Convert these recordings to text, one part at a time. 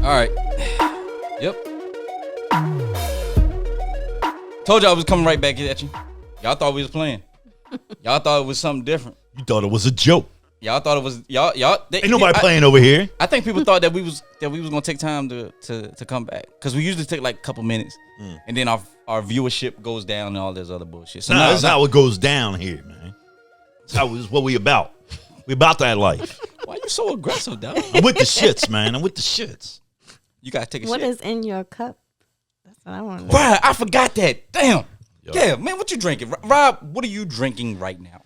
All right. Yep. Told y'all I was coming right back at you. Y'all thought we was playing. Y'all thought it was something different. You thought it was a joke. Y'all thought it was Ain't nobody playing over here. I think people thought that we was gonna take time to come back because we usually take like a couple minutes, and then our viewership goes down and all this other bullshit. So that's how it goes down here, man. That's what we about. We about that life. Why you so aggressive, dog? I'm with the shits, man. I'm with the shits. You gotta take a What shit. is in your cup? That's what I want to know. Bruh, I forgot that. Damn. Yo. Yeah, man, what you drinking? Rob, what are you drinking right now?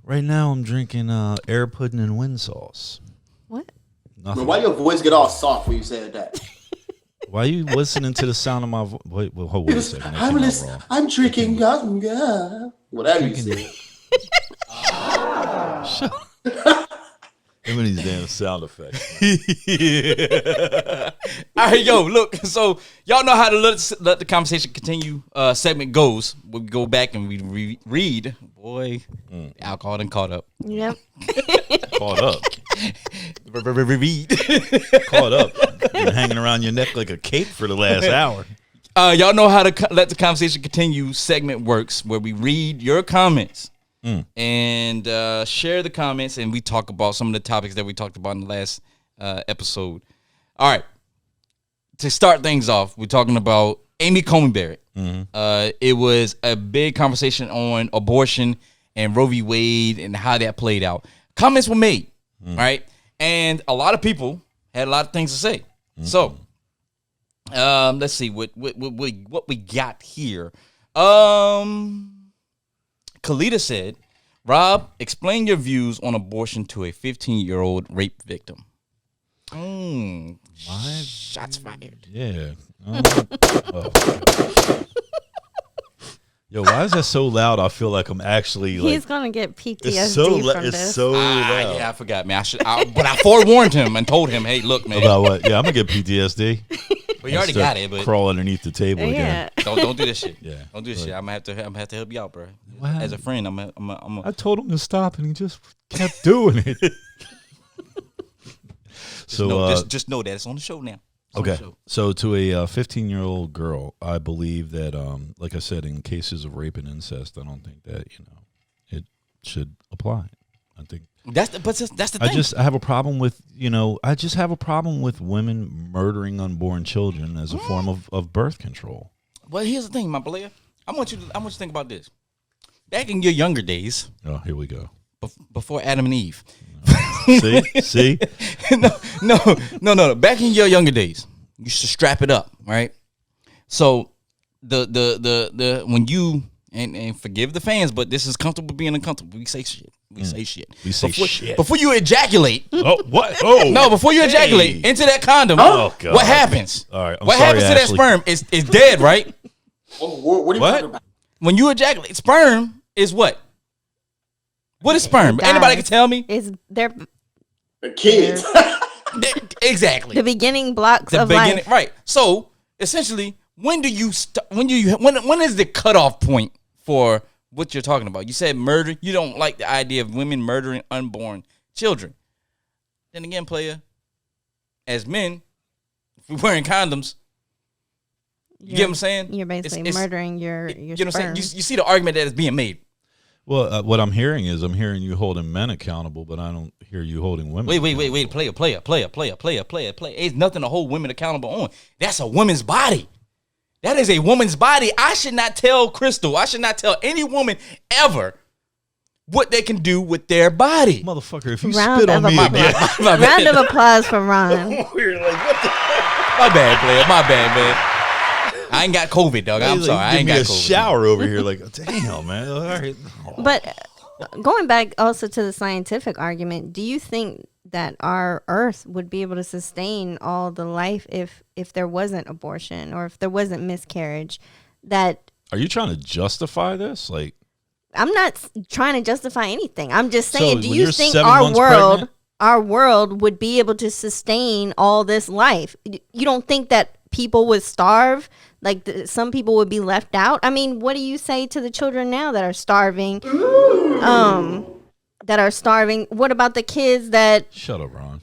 Right now, I'm drinking air pudding and wind sauce. What? Nothing. Man, why your voice get all soft when you said that? Why are you listening to the sound of my voice? Wait a second. That came out wrong. I'm drinking whatever you said. Give me these damn sound effects. All right, yo, look. So y'all know how to let the conversation continue. Segment goes. We go back and we read. Boy, alcohol done caught up. Yep. Caught up. Read. Caught up. Been hanging around your neck like a cape for the last hour. Y'all know how to let the conversation continue. Segment works where we read your comments and share the comments, and we talk about some of the topics that we talked about in the last episode. All right. To start things off, we're talking about Amy Coney Barrett. It was a big conversation on abortion and Roe v. Wade and how that played out. Comments were made, right? And a lot of people had a lot of things to say. So, let's see what we got here. Kalita said, Rob, explain your views on abortion to a 15-year-old rape victim. Shots fired. Yeah. Yo, why is that so loud? I feel like I'm actually like. He's gonna get PTSD It's so from it's this. so loud. Yeah, I forgot, man. But I forewarned him and told him, hey, look, man. About what? Yeah, I'm gonna get PTSD. Well, you already got it, but crawl underneath the table Yeah. again. don't do this shit. Yeah. Don't do this shit. I'm gonna have to help you out, bro. Wow. As a friend, I'm I told him to stop, and he just kept doing it. just know that it's on the show now. It's on Okay, the show. so to a 15-year-old girl, I believe that, like I said, in cases of rape and incest, I don't think that it should apply. I think That's the thing. I have a problem with I just have a problem with women murdering unborn children as a form of birth control. Well, here's the thing, my player. I want you to think about this. Back in your younger days, Oh, here we go. before Adam and Eve. See, No. Back in your younger days, you used to strap it up, right? So the when you and forgive the fans, but this is comfortable being uncomfortable. We say shit. We say shit. Before you ejaculate. Oh, what? Oh, No, before you ejaculate into that condom. Oh, God. What happens? All right, I'm what sorry, happens to Ashley. that sperm? It's dead, right? What are you talking about? When you ejaculate, sperm is what? What is sperm? Dies. Anybody can tell me? Is there The kids. Exactly. the beginning blocks The of beginning, life? right? So essentially, when is the cutoff point for what you're talking about? You said murder. You don't like the idea of women murdering unborn children. Then again, player, as men, if we're wearing condoms, you get what I'm saying? You're basically It's- murdering your You know what I'm sperm. saying? You see the argument that is being made. Well, what I'm hearing is you holding men accountable, but I don't hear you holding women. Wait, player. Ain't nothing to hold women accountable on. That's a woman's body. That is a woman's body. I should not tell Crystal. I should not tell any woman ever what they can do with their body. Motherfucker, if you Round spit on of me again, applause. My Round of applause for Ron. we're like, what the My bad, player. My bad, man. I ain't got COVID, dog. I'm He's sorry. like, I give ain't me got a COVID. shower over here. Like, damn, man. All right. But going back also to the scientific argument, do you think that our Earth would be able to sustain all the life if there wasn't abortion or if there wasn't miscarriage? That Are you trying to justify this? Like, I'm not trying to justify anything. I'm just saying, do when you you're think 7 months pregnant? our world would be able to sustain all this life? You don't think that people would starve? Like some people would be left out? I mean, what do you say to the children now that are starving? What about the kids that shut up, Ron.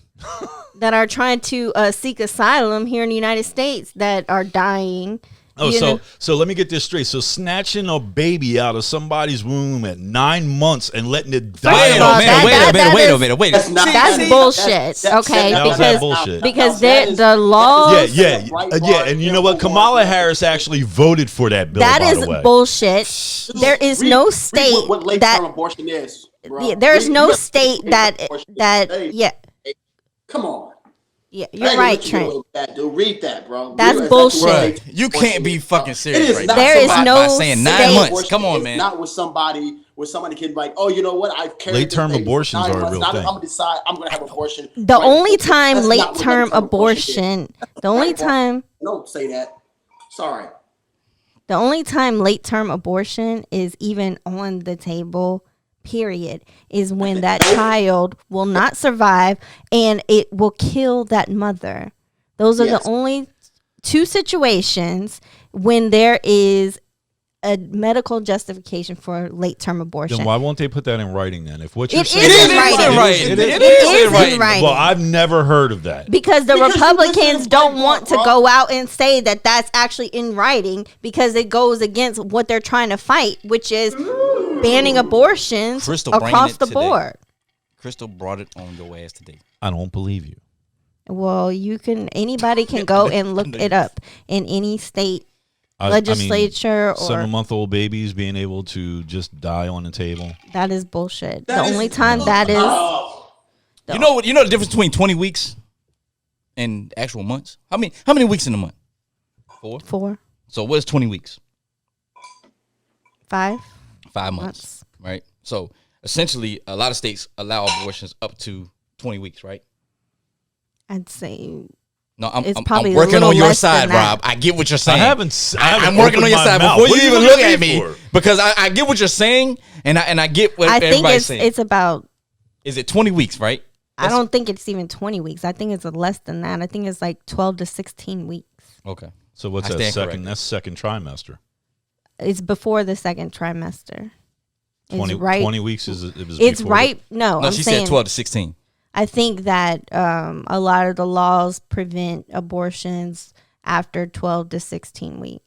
that are trying to seek asylum here in the United States that are dying. Oh, You know? so let me get this straight. So snatching a baby out of somebody's womb at 9 months and letting it die. First Wait of all, a minute. That's not- That's bullshit. Okay, How's that bullshit? because That is- the laws. Yeah, Right, and you know what? Kamala Harris actually voted for that bill. That by is the way. bullshit. There is Read- no read state what late that term abortion is. Bro. yeah, there is Read- no read- state Hey, yeah, Come on. yeah, I you're ain't right, gonna let you Trent. go with that, dude. Read that, bro. That's Read bullshit. what Bruh, you can't be fucking It serious is right not now. There is By no saying 9 state- months. Come on, It's man. not with somebody can be like, oh, you know what? I've carried Late-term this baby for abortions 9 are a months. real Now thing. I'm gonna decide I'm gonna have abortion. The right only before- time That's not what late-term late-term abortion, the only Right, bro. time Don't say that. Sorry. The only time late-term abortion is even on the table, period, is when that child will not survive and it will kill that mother. Those are Yes. the only two situations when there is a medical justification for late-term abortion. Then why won't they put that in writing then? If what you're It saying is It is in writing. in writing. It It is. is in writing. Well, I've never heard of that. Because the Because you Republicans listen to don't Breitbart, want to bro. go out and say that that's actually in writing because it goes against what they're trying to fight, which is banning abortions Crystal bringing across it the today. board. Crystal brought it on your ass today. I don't believe you. Well, anybody can go and look it up in any state legislature or 7-month-old babies being able to just die on the table. that is bullshit. That The is- only time that is Oh. You know what? You know the difference between 20 weeks and actual months? How many weeks in a month? 4. 4, So what is 20 weeks? 5 5 months, right? So essentially, a lot of states allow abortions up to 20 weeks, right? I'd say No, It's I'm probably a working little on your less side, than that. Rob. I get what you're saying. I'm working on your side before you even look at me for? because I get what you're saying and I get what I think everybody's saying. it's about Is it 20 weeks, right? I don't think it's even 20 weeks. I think it's less than that. I think it's like 12 to 16 weeks. Okay. So what's I that stand second? corrected. That's second trimester. It's before the second trimester. It's 20, right. 20 weeks is it was It's before right. No, No, I'm she saying said 12 to 16. I think that a lot of the laws prevent abortions after 12 to 16 weeks.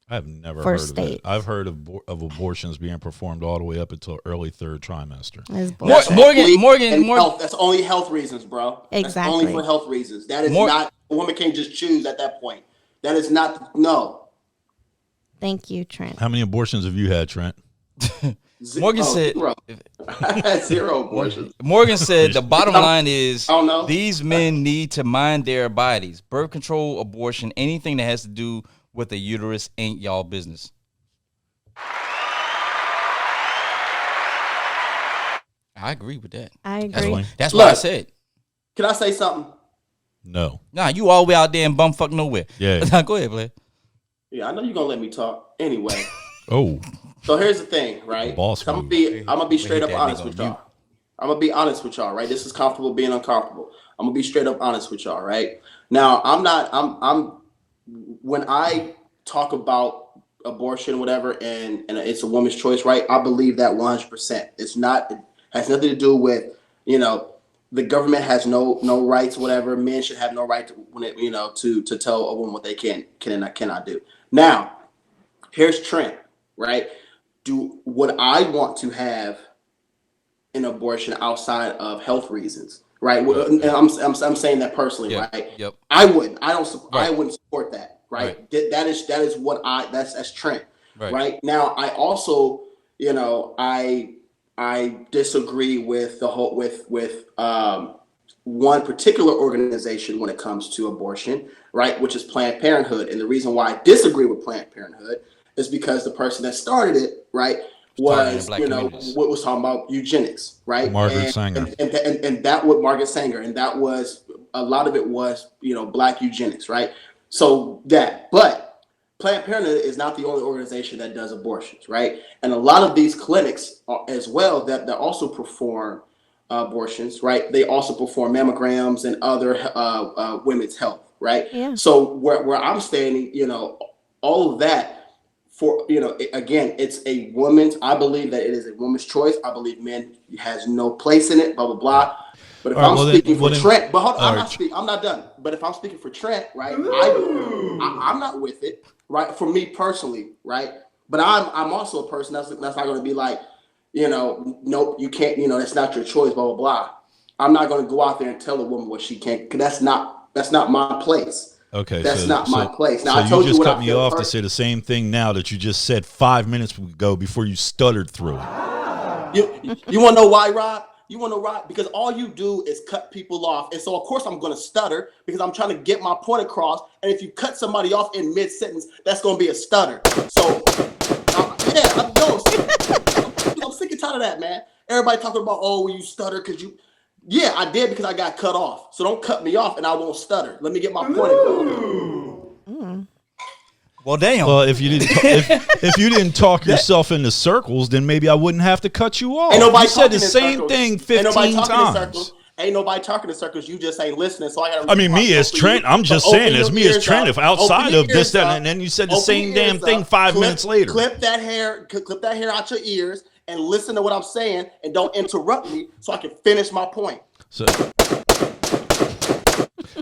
I've never for heard of states. that. I've heard of abortions being performed all the way up until early third trimester. That's More- bullshit. Morgan. Health, that's only health reasons, bro. That's Exactly. only for health reasons. That is More- not a woman can't just choose at that point. That is not no. Thank you, Trent. How many abortions have you had, Trent? Morgan said- zero. I had 0 abortions. Morgan said the bottom line is I don't know. these men need to mind their bodies. Birth control, abortion, anything that has to do with a uterus ain't y'all business. I agree with that. I That's agree. what, that's what I Look. said. Can I say something? No. Nah, you all the way out there in bumfuck nowhere. Yeah. Nah, go ahead, Blair. Yeah, I know you're gonna let me talk. Anyway. Oh, So here's the thing, right? Boss I'm move. gonna be straight up that honest nigga with on y'all. I'm gonna be honest with y'all, right? This is comfortable being uncomfortable. I'm gonna be straight up honest with y'all, right? Now, I'm when I talk about abortion, whatever, and it's a woman's choice, right? I believe that 100%. It's not. It has nothing to do with, the government has no rights, whatever. Men should have no right to when it, to tell a woman what they can and cannot do. Now, here's Trent, right? Would I want to have an abortion outside of health reasons, right? And I'm saying that personally, Yep, right? yep. I wouldn't. I Right. wouldn't support that, right? That is what that's Trent, Right. right? Now, I also, I disagree with the whole with one particular organization when it comes to abortion, right? Which is Planned Parenthood, and the reason why I disagree with Planned Parenthood is because the person that started it, right, Started in was black communities. what was talking about eugenics, right? Margaret Sanger. and that was Margaret Sanger, and that was a lot of it was black eugenics, right? So but Planned Parenthood is not the only organization that does abortions, right? And a lot of these clinics as well that also perform abortions, right? They also perform mammograms and other women's health, right? Yeah. So where I'm standing, all of that for, again, it's a woman's, I believe that it is a woman's choice. I believe men has no place in it, blah, blah, blah. But if All right, I'm well, speaking then- for Trent, but hold on, all right. I'm not done. But if I'm speaking for Trent, right, I'm not with it, right? For me personally, right? But I'm also a person that's not going to be like, nope, you can't, that's not your choice, blah blah blah. I'm not going to go out there and tell a woman what she can't, because that's not my place. Okay, That's not my place. Now so I told you just what cut I me feel off to say the same thing now that you just said 5 minutes ago before you stuttered through it. You want to know why, Rob? You want to know why? Because all you do is cut people off. And so, of course, I'm going to stutter because I'm trying to get my point across. And if you cut somebody off in mid-sentence, that's going to be a stutter. So, I'm sick and tired of that, man. Everybody talking about, when you stutter because you... Yeah, I did because I got cut off. So don't cut me off and I won't stutter. Let me get my point across. Well, damn. Well, if you didn't if you didn't talk yourself into circles, then maybe I wouldn't have to cut you off. Ain't nobody You said the talking in same circles. thing Ain't nobody 15 talking in times. circles. Ain't nobody talking in circles. You just ain't listening. So I got. I mean, me as Trent, I'm just saying, as me as Trent, if outside of this, that, and then you said the same damn thing 5 minutes later. Clip that hair out your ears and listen to what I'm saying and don't interrupt me so I can finish my point. So,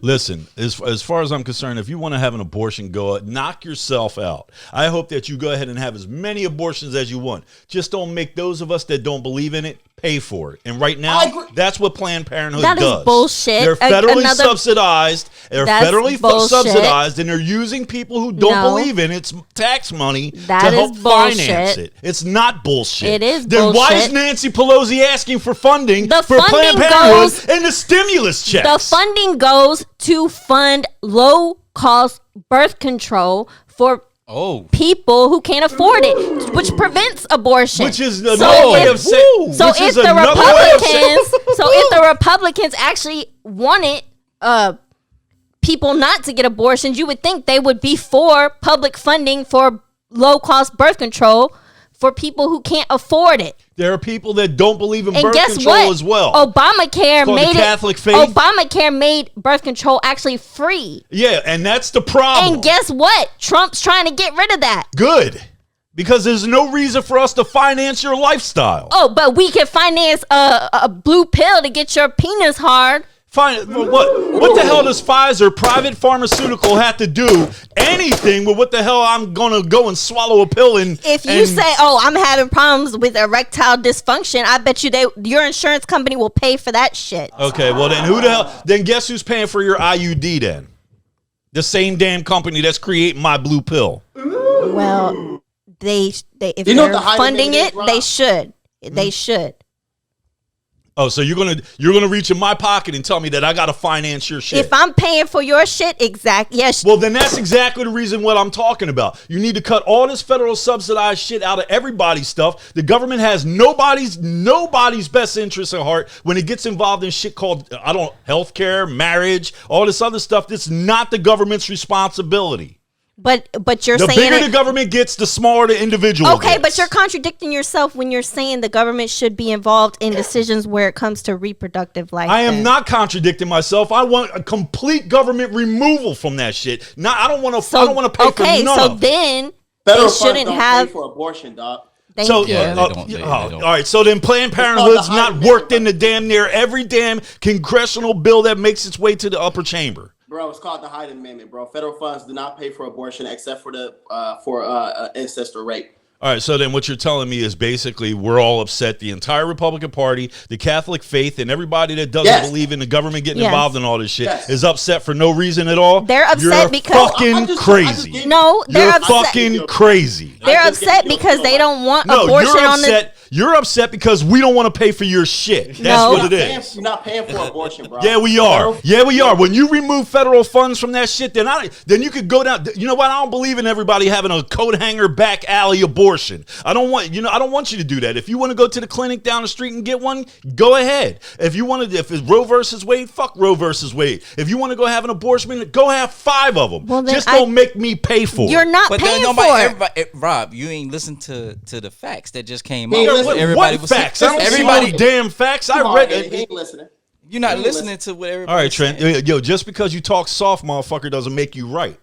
listen, as far as I'm concerned, if you want to have an abortion, knock yourself out. I hope that you go ahead and have as many abortions as you want. Just don't make those of us that don't believe in it pay for it. And right now, that's what Planned Parenthood That is does. bullshit. They're federally subsidized. They're That's federally bullshit. subsidized, and they're using people who don't believe in its tax money That to help is finance bullshit. it. It's not bullshit. It is Then why is bullshit. Nancy Pelosi asking for funding The for Planned funding Parenthood goes- and the stimulus checks? The funding goes to fund low-cost birth control for people who can't afford it, which prevents abortion. Which is another way of saying. So if the Republicans actually wanted people not to get abortions, you would think they would be for public funding for low-cost birth control for people who can't afford it. There are people that don't believe in And birth guess control what? as well. Obamacare called made the Catholic faith. Obamacare made birth control actually free. Yeah, and that's the problem. And guess what? Trump's trying to get rid of that. Good. Because there's no reason for us to finance your lifestyle. Oh, but we can finance a blue pill to get your penis hard. Fine. What the hell does Pfizer, private pharmaceutical, have to do anything with what the hell I'm going to go and swallow a pill and... If you say, I'm having problems with erectile dysfunction, I bet you your insurance company will pay for that shit. Okay, well then who the hell... Then guess who's paying for your IUD then? The same damn company that's creating my blue pill. Well, if You they're know what the high funding limit is, it, Rob? they should. They should. Oh, so you're gonna reach in my pocket and tell me that I gotta finance your shit? If I'm paying for your shit, yes. Well, then that's exactly the reason what I'm talking about. You need to cut all this federal subsidized shit out of everybody's stuff. The government has nobody's best interest at heart when it gets involved in shit called healthcare, marriage, all this other stuff. That's not the government's responsibility. But you're The saying bigger the government gets, the smaller the individual okay, gets. but you're contradicting yourself when you're saying the government should be involved in decisions where it comes to reproductive life. I am then. not contradicting myself. I want a complete government removal from that shit. I don't want to. I don't want to pay for none of it. Then Federal they shouldn't funds don't have pay for abortion, dog. Thank So you. Yeah, they don't. all right. So then Planned Parenthood's not worked into damn near every damn congressional bill that makes its way to the upper chamber. Bro, it's called the Hyde Amendment, bro. Federal funds do not pay for abortion except for the incest or rape. All right, so then what you're telling me is basically we're all upset. The entire Republican Party, the Catholic faith, and everybody that doesn't believe in the government getting involved in all this shit is upset for no reason at all. They're upset You're because- fucking crazy. No, they're You're upset. fucking crazy. They're upset because they don't want No, abortion you're on the. upset. You're upset because we don't want to pay for your shit. That's No. what it is. You're not paying for abortion, bro. Yeah, we are. Yeah, we are. When you remove federal funds from that shit, then you could go down. You know what? I don't believe in everybody having a coat hanger back alley abortion. I don't want you to do that. If you want to go to the clinic down the street and get one, go ahead. If it's Roe versus Wade, fuck Roe versus Wade. If you want to go have an abortion, go have 5 of them. Well, then just don't make me pay for it. You're not But paying then for it. Rob, you ain't listened to the facts that just came He ain't out. listening. What facts? I don't see no damn facts. I read He it. ain't listening. You're not He ain't listening to what everybody. All right, Trent. Yo, just because you talk soft, motherfucker, doesn't make you right.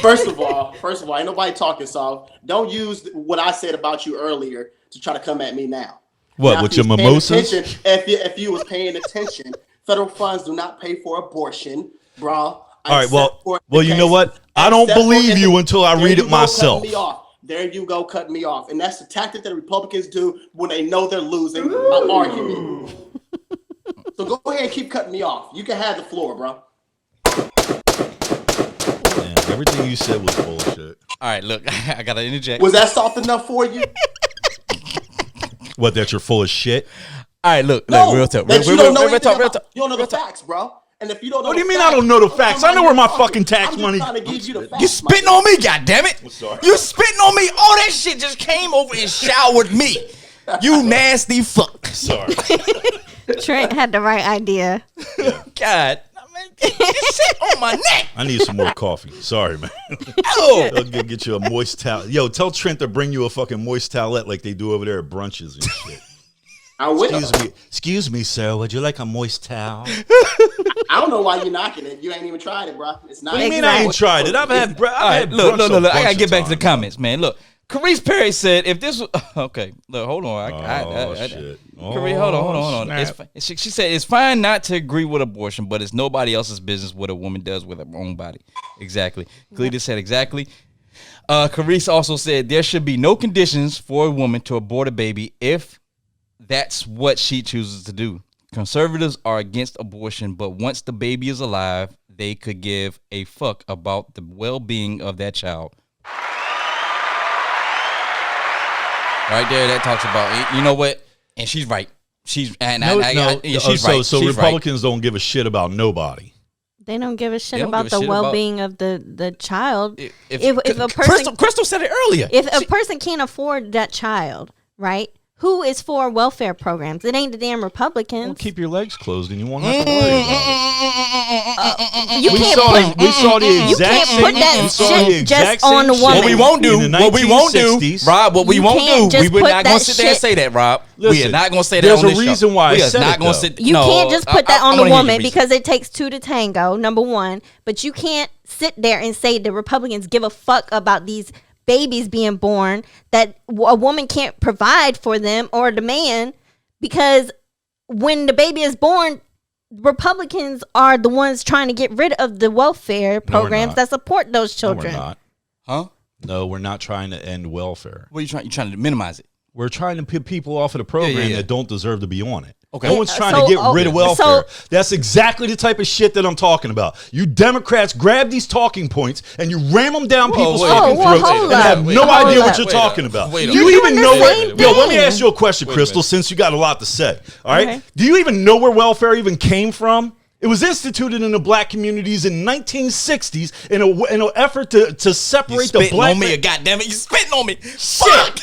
First of all, ain't nobody talking soft. Don't use what I said about you earlier to try to come at me now. What, Now, with if your you was paying mimosas? attention- If you was paying attention, federal funds do not pay for abortion, bro. All right, well, you know case- what? I don't except for believe in you the- until I there read you it go, myself. cutting me off. There you go, cutting me off. And that's the tactic that the Republicans do when they know they're losing an argument. So go ahead and keep cutting me off. You can have the floor, bro. Man, everything you said was bullshit. All right, look, I gotta interject. Was that soft enough for you? What, that you're full of shit? All right, look, No, real talk. that you don't know Real anything talk, real about. talk. You don't know the facts, bro. And if you don't know, What do you the mean I facts, don't know the don't facts? come I know out where here my talking. fucking tax I'm just money- trying to give you the facts, You my spitting nigga. on me, goddammit. sorry. You spitting on me. All that shit just came over and showered me. You nasty fuck. Sorry. Trent had the right idea. God. I mean, this shit on my neck. I need some more coffee. Sorry, man. Oh. I'll get you a moist towel. Yo, tell Trent to bring you a fucking moist towelette like they do over there at brunches and shit. I will. Excuse me, sir. Would you like a moist towel? I don't know why you're knocking it. You ain't even tried it, bro. It's not. What do you mean I ain't tried it? I've had All right, look. brunch a I gotta bunch get of back to the times. comments, man. Look, Carice Perry said if this was okay. Look, hold on. Oh, shit. Carice, hold on. Snap. She said it's fine not to agree with abortion, but it's nobody else's business what a woman does with her own body. Exactly. Cleta said exactly. Carice also said there should be no conditions for a woman to abort a baby if that's what she chooses to do. Conservatives are against abortion, but once the baby is alive, they could give a fuck about the well-being of that child. Right there, that talks about, you know what? And she's right. She's she's So right. She's Republicans don't give a shit about nobody. They don't give a shit don't about give a the shit about- well-being of the child. If If a person Crystal said it earlier. if a person can't afford that child, right? Who is for welfare programs? It ain't the damn Republicans. Well, keep your legs closed and you won't have to worry about it. You We can't saw put the you exact can't same. put that we saw the shit exact just on the same woman. shit What we won't do, in the Rob, what we You won't can't do, just we're put not going that to sit there and shit- say that, Rob. We Listen, are not going to say that there's on a this show. reason why I We are said not it, gonna though. sit. You no, can't just put that I on the wanna hear woman your reason. because it takes two to tango, number one. But you can't sit there and say the Republicans give a fuck about these babies being born, that a woman can't provide for them or the man, because when the baby is born, Republicans are the ones trying to get rid of the welfare programs not. that support those No, we're children. not. Huh? No, we're not trying to end welfare. What are you trying? You trying to minimize it? We're trying to put people off of the program yeah. that don't deserve to be on it. Okay. No one's trying So- to get rid of welfare. so- That's exactly the type of shit that I'm talking about. You Democrats grab these talking points and you ram them down people's wait, fucking whoa, throats hold and have up. no Hold idea up. what you're Wait talking up. about. Wait Do up. you You're even doing know the where? same Yo, let me thing. ask you a question, Wait a Crystal, minute. since you got a lot to say. All right. Okay. Do you even know where welfare even came from? It was instituted in the black communities in 1960s in an effort to You separate the spitting black on me, man- goddamn it! You spitting on me? Fuck!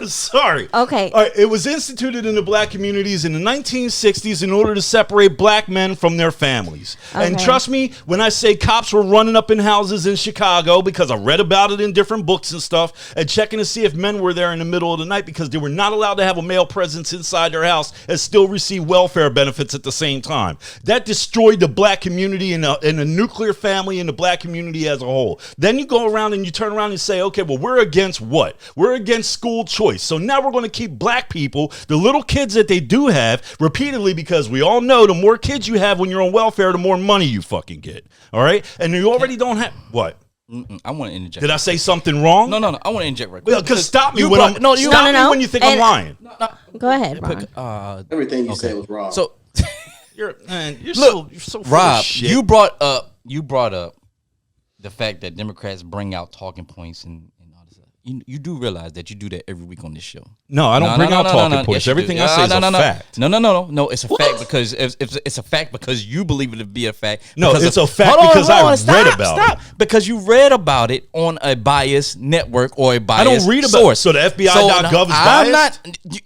Sorry. Okay. All right, it was instituted in the black communities in the 1960s in order to separate black men from their families. And Okay. trust me, when I say cops were running up in houses in Chicago, because I read about it in different books and stuff, and checking to see if men were there in the middle of the night because they were not allowed to have a male presence inside their house and still receive welfare benefits at the same time. That destroyed the black community and the nuclear family and the black community as a whole. Then you go around and you turn around and say, okay, well, we're against what? We're against school choice. So now we're going to keep black people, the little kids that they do have, repeatedly, because we all know the more kids you have when you're on welfare, the more money you fucking get. All right? And you already don't have... What? I want to interject. Did I say something wrong? No. I want to interject right Well, quick. because stop me you when brought- I'm... no, you stop No. me when you think I'm And- lying. Go ahead, Ron. Everything you said was wrong. So, You're look, you're so full of Rob, shit. you brought up the fact that Democrats bring out talking points and all this stuff. You do realize that you do that every week on this show. No, I don't bring out talking points. Yes, you Everything do. I say is a fact. No. It's a fact because it's a fact because you believe it to be a fact. No, because it's a fact because I read about it. Because you read about it on a biased network or a biased I don't read about source. it. So the FBI.gov is I'm biased? not.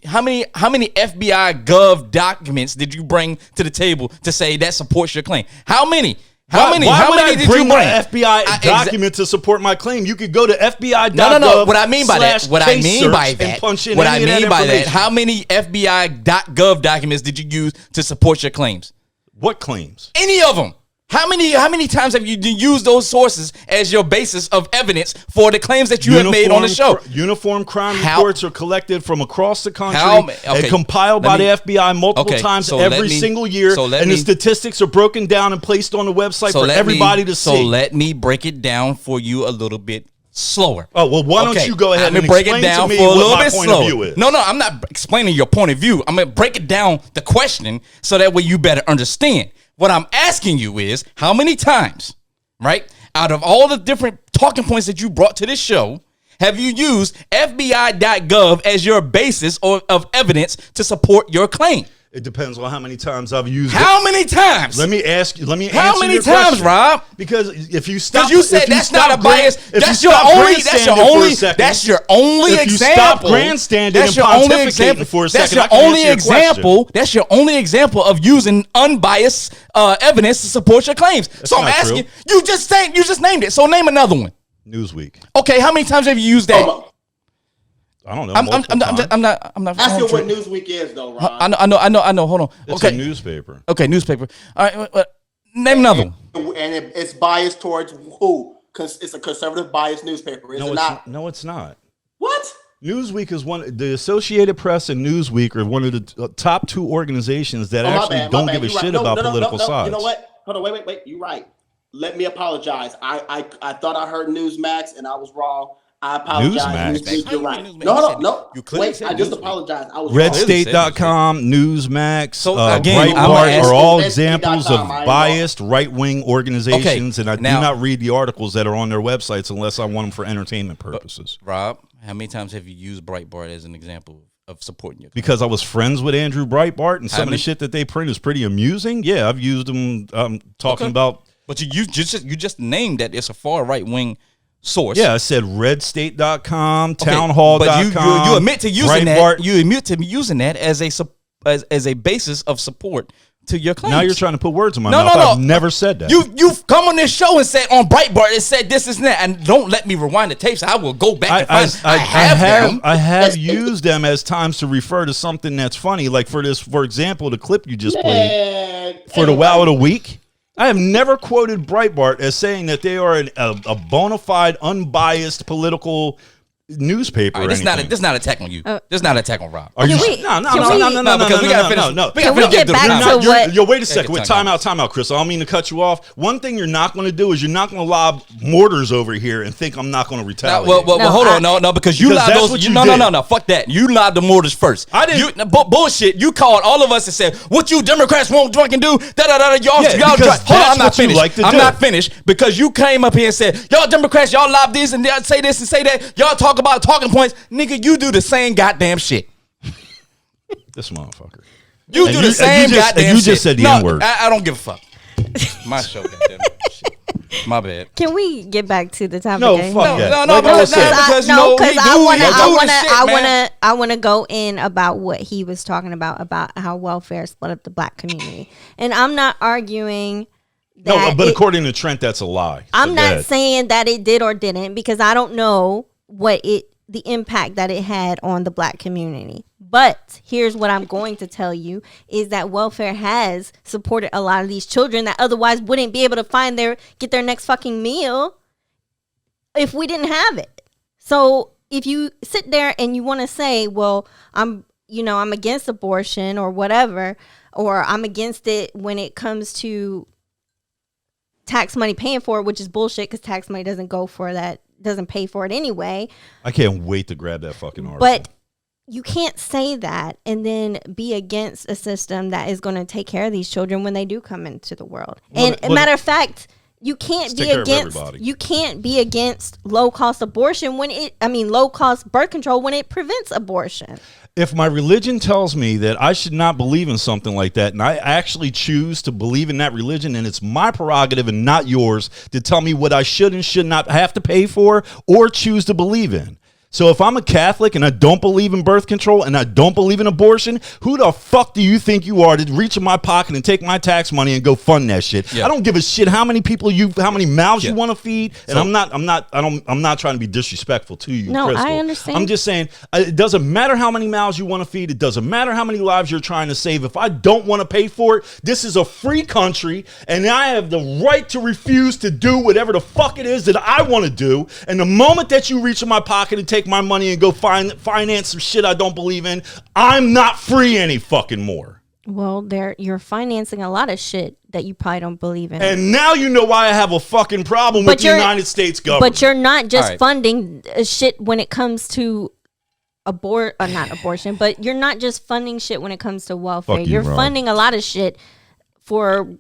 How many FBI Gov documents did you bring to the table to say that supports your claim? How many? How many? Why How would many I did bring you my bring? FBI document to support my claim? You could go to FBI.gov. No. What I mean by that. What I mean by and that. punch in What I any of mean that by that. information. How many FBI.gov documents did you use to support your claims? What claims? Any of them. How many times have you used those sources as your basis of evidence for the claims that you have made on the show? Uniform crime reports are collected from across the country and compiled by the FBI multiple times every single year, and the statistics are broken down and placed on the website for everybody to see. So let me break it down for you a little bit slower. Oh, well, why don't you go ahead and break it down for a little bit slower? No, I'm not explaining your point of view. I'm going to break it down the question so that way you better understand. What I'm asking you is, how many times, right, out of all the different talking points that you brought to this show, have you used FBI.gov as your basis of evidence to support your claim? It depends on how many times I've used it. How many times? Let me ask you. Let me how answer many your times, question. Rob? Because if you stop, you said that's not a bias. That's your only example. That's your only example for a second. That's your only example of using unbiased evidence to support your claims. So I'm asking you. Just named it. So name another one. Newsweek. Okay, how many times have you used that? I don't know. I'm not. Ask you what Newsweek is, though, Rob. I know. Hold on. It's a newspaper. Okay, newspaper. All right, name another one. And it's biased towards who? Because it's a conservative biased newspaper, is it not? No, it's not. What? Newsweek is the Associated Press and Newsweek are one of the top two organizations that don't give a shit about political sides. You know what? Hold on, wait. You're right. Let me apologize. I thought I heard Newsmax and I was wrong. I apologize. Newsmax. You're right. No. Wait, I just apologize. I was Redstate.com, Newsmax, again, Breitbart are all examples of biased right-wing organizations, and I do not read the articles that are on their websites unless I want them for entertainment purposes. Rob, how many times have you used Breitbart as an example of supporting your claim? Because I was friends with Andrew Breitbart, and some of the shit that they print is pretty amusing. Yeah, I've used them talking about... But you just named that it's a far right-wing source. Yeah, I said redstate.com, townhall.com. But you admit to using Breitbart. You admit to using that as a basis of support to your claims. Now you're trying to put words in my mouth. I've never said that. You've come on this show and said on Breitbart it said this and that, and don't let me rewind the tapes. I will go back and find. I have used them as times to refer to something that's funny, like for example, the clip you just played for the Wow of the Week. I have never quoted Breitbart as saying that they are a bona fide, unbiased political newspaper. Right, this is not an attack on you. This is not an attack on Rob. No. Because we gotta finish. Can we get back to what? Yo, wait a second. Wait, time out, Chris. I don't mean to cut you off. One thing you're not going to do is you're not going to lob mortars over here and think I'm not going to retaliate. Well, hold on. No, because you lobbed those. No. Fuck that. You lobbed the mortars first. I didn't. Bullshit. You called all of us and said, "What you Democrats won't drink and do?" Y'all. Hold on, I'm not finished. I'm not finished because you came up here and said, "Y'all Democrats, y'all lob this and say this and say that. Y'all talk about talking points, nigga. You do the same goddamn shit." This motherfucker. You do the same goddamn shit. You just said the N-word. I don't give a fuck. My show, goddamn shit. My bad. Can we get back to the topic? No, fuck that. Because I want to go in about what he was talking about how welfare split up the black community, and I'm not arguing. No, but according to Trent, that's a lie. I'm not saying that it did or didn't because I don't know the impact that it had on the black community. But here's what I'm going to tell you is that welfare has supported a lot of these children that otherwise wouldn't be able to get their next fucking meal if we didn't have it. So if you sit there and you want to say, well, I'm against abortion or whatever, or I'm against it when it comes to tax money paying for it, which is bullshit because tax money doesn't go for that, doesn't pay for it anyway. I can't wait to grab that fucking article. But you can't say that and then be against a system that is going to take care of these children when they do come into the world. Matter of fact, you can't be against low cost abortion low cost birth control when it prevents abortion. If my religion tells me that I should not believe in something like that, and I actually choose to believe in that religion, and it's my prerogative and not yours to tell me what I should and should not have to pay for or choose to believe in. So if I'm a Catholic and I don't believe in birth control and I don't believe in abortion, who the fuck do you think you are to reach in my pocket and take my tax money and go fund that shit? Yeah. I don't give a shit how many mouths Yeah. you want to feed. And So- I'm not trying to be disrespectful to you, No, I Crystal. understand. I'm just saying it doesn't matter how many mouths you want to feed. It doesn't matter how many lives you're trying to save. If I don't want to pay for it, this is a free country and I have the right to refuse to do whatever the fuck it is that I want to do. And the moment that you reach in my pocket and take my money and go finance some shit I don't believe in, I'm not free any fucking more. Well, you're financing a lot of shit that you probably don't believe in. And now you know why I have a fucking problem with the United States government. But you're not just All right. funding shit when it comes to not abortion, but you're not just funding shit when it comes to welfare. Fuck you, You're Rob. funding a lot of shit for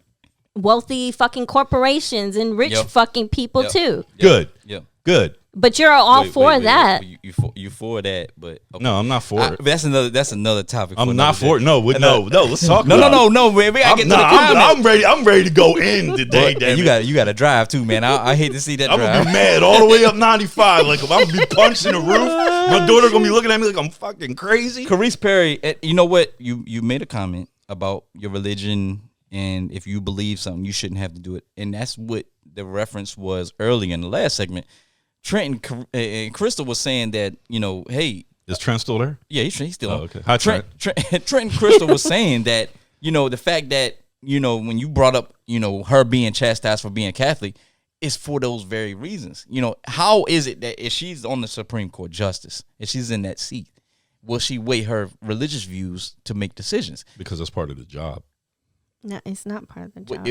wealthy fucking corporations and rich Yep. fucking people Yep. too. Good. Yeah. Good. But you're all Wait, for wait, that. You for that, but okay. No, I'm not for it. That's another topic. I'm for not another for it. day. No, let's talk No, about it. no, man. We gotta get to the comments. I'm ready. I'm ready to go in today. Boy, Damn you got to drive too, man. I hate to see that I'm gonna drive. be mad all the way up 95. Like if I'm gonna be punched in the roof, my daughter gonna be looking at me like I'm fucking crazy. Carice Perry, you know what? You made a comment about your religion, and if you believe something, you shouldn't have to do it. And that's what the reference was early in the last segment. Trent and Crystal was saying that, hey, Is Trent still there? yeah, he's still on. Oh, okay. Hi, Trent and Crystal was saying that, the fact that, when you brought up, her being chastised for being Catholic is for those very reasons. How is it that if she's on the Supreme Court justice, if she's in that seat, will she weigh her religious views to make decisions? Because that's part of the job. No, it's not part of the job.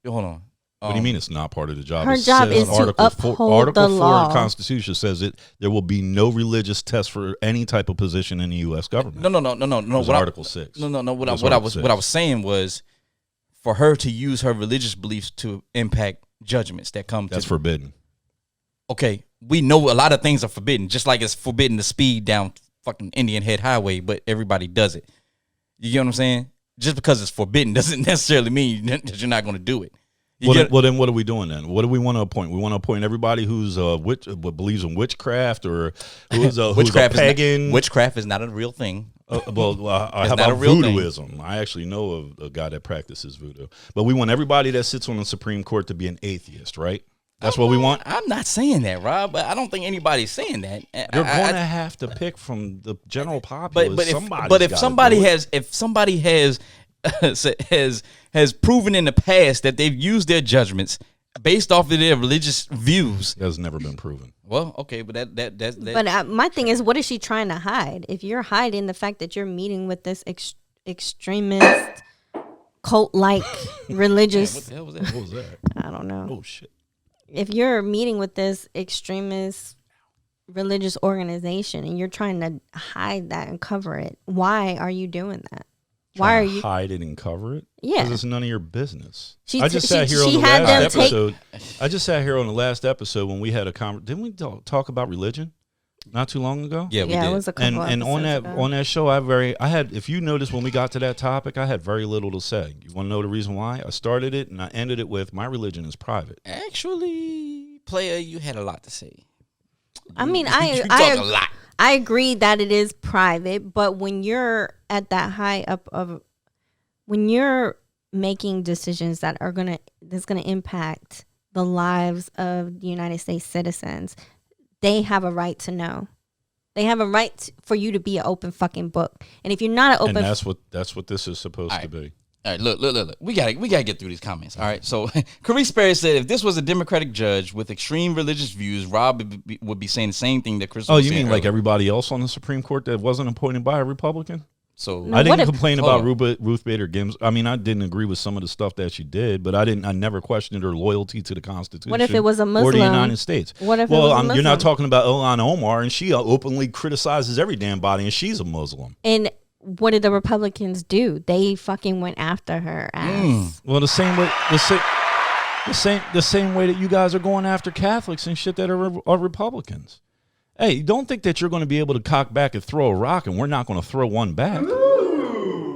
Hold on. What do you mean it's not part of the job? Her It job says is to Article uphold 4 the of the law. Constitution says it. There will be no religious test for any type of position in the U.S. government. No. It's Article 6. No. What That's I Article was 6. what I was saying was for her to use her religious beliefs to impact judgments that come That's to forbidden. okay, we know a lot of things are forbidden, just like it's forbidden to speed down fucking Indian Head Highway, but everybody does it. You get what I'm saying? Just because it's forbidden doesn't necessarily mean that you're not going to do it. Well, then what are we doing then? What do we want to appoint? We want to appoint everybody who's believes in witchcraft or who's a pagan. Witchcraft is not a real thing. How not about a real thing. voodooism? I actually know of a guy that practices voodoo. But we want everybody that sits on the Supreme Court to be an atheist, right? That's what we want. I'm not saying that, Rob, but I don't think anybody's saying that. You're going to have to pick from the general populace. But if somebody has proven in the past that they've used their judgments based off of their religious views, that's never been proven. well, okay, but that's But my thing is, what is she trying to hide? If you're hiding the fact that you're meeting with this extremist, cult-like religious, what the hell was that? What was that? I don't know. Oh shit! If you're meeting with this extremist religious organization and you're trying to hide that and cover it, why are you doing that? Why are you? hide it and cover it? Yeah. Because it's none of your business. She I t- just she- sat here on she the had last them take- episode. I just sat here on the last episode when we had a conversation. Didn't we talk about religion not too long ago? Yeah, we Yeah, did. it was a couple And on that episodes ago. on that show, I had. If you noticed when we got to that topic, I had very little to say. You want to know the reason why? I started it and I ended it with my religion is private. Actually, player, you had a lot to say. I mean, You talk a lot. I agree that it is private, but when you're at that high up of, when you're making decisions that's gonna impact the lives of the United States citizens, they have a right to know. They have a right for you to be an open fucking book. And if you're not an And open, that's what this is supposed to be. All right, look. We gotta get through these comments. All right, so Carice Perry said, if this was a Democratic judge with extreme religious views, Rob would be saying the same thing that Chris. Oh, was you saying mean like earlier. everybody else on the Supreme Court that wasn't appointed by a Republican? So No. I didn't What if- complain Hold about on. Ruth Bader Ginsburg. I mean, I didn't agree with some of the stuff that she did, but I never questioned her loyalty to the Constitution. What if it was a or the Muslim? United States? What if it well, was a you're not Muslim? talking about Ilhan Omar, and she openly criticizes every damn body, and she's a Muslim. and what did the Republicans do? They fucking went after her ass. Well, the same way that you guys are going after Catholics and shit that are Republicans. Hey, don't think that you're going to be able to cock back and throw a rock, and we're not going to throw one back.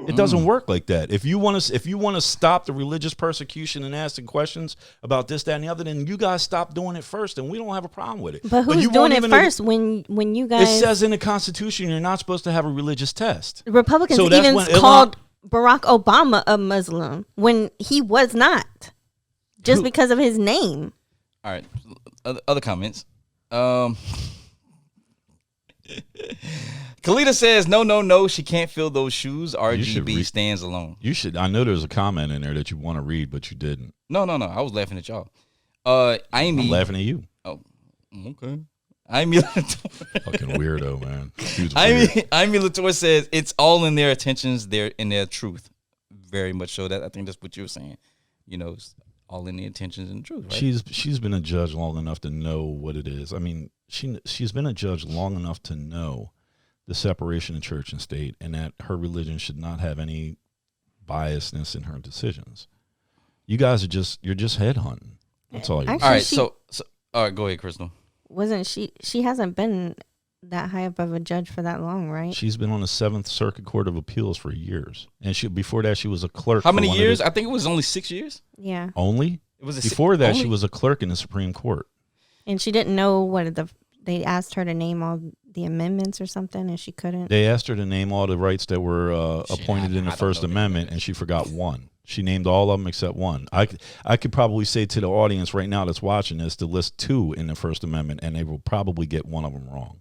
It doesn't work like that. If you want to stop the religious persecution and asking questions about this, that, and the other, then you guys stop doing it first, and we don't have a problem with it. But who's you doing won't it even first when you guys? It says in the Constitution you're not supposed to have a religious test. Republicans So that's even when called Barack Obama a Muslim when he was not, just because of his name. All right. Other comments. Kalita says, no, she can't fill those shoes. RGB stands alone. You should. I know there's a comment in there that you want to read, but you didn't. No. I was laughing at y'all. I'm laughing at you. Oh, okay. Amy Fucking weirdo, man. Amy Latour says, it's all in their intentions, in their truth. Very much so. That I think that's what you were saying. You know, it's all in the intentions and the truth, right? She's been a judge long enough to know what it is. I mean, she's been a judge long enough to know the separation of church and state, and that her religion should not have any biasness in her decisions. You guys you're just headhunting. That's all you're Actually, all right, so all right, go ahead, Crystal. Wasn't she hasn't been that high up of a judge for that long, right? She's been on the 7th Circuit Court of Appeals for years. And before that she was a clerk. How many years? I think it was only 6 years. Yeah. Only? It was before that she was a clerk in the Supreme Court. And she didn't know they asked her to name all the amendments or something, and she couldn't. They asked her to name all the rights that were appointed in the First Amendment, and she forgot one. She named all of them except one. I could probably say to the audience right now that's watching this to list 2 in the First Amendment, and they will probably get one of them wrong.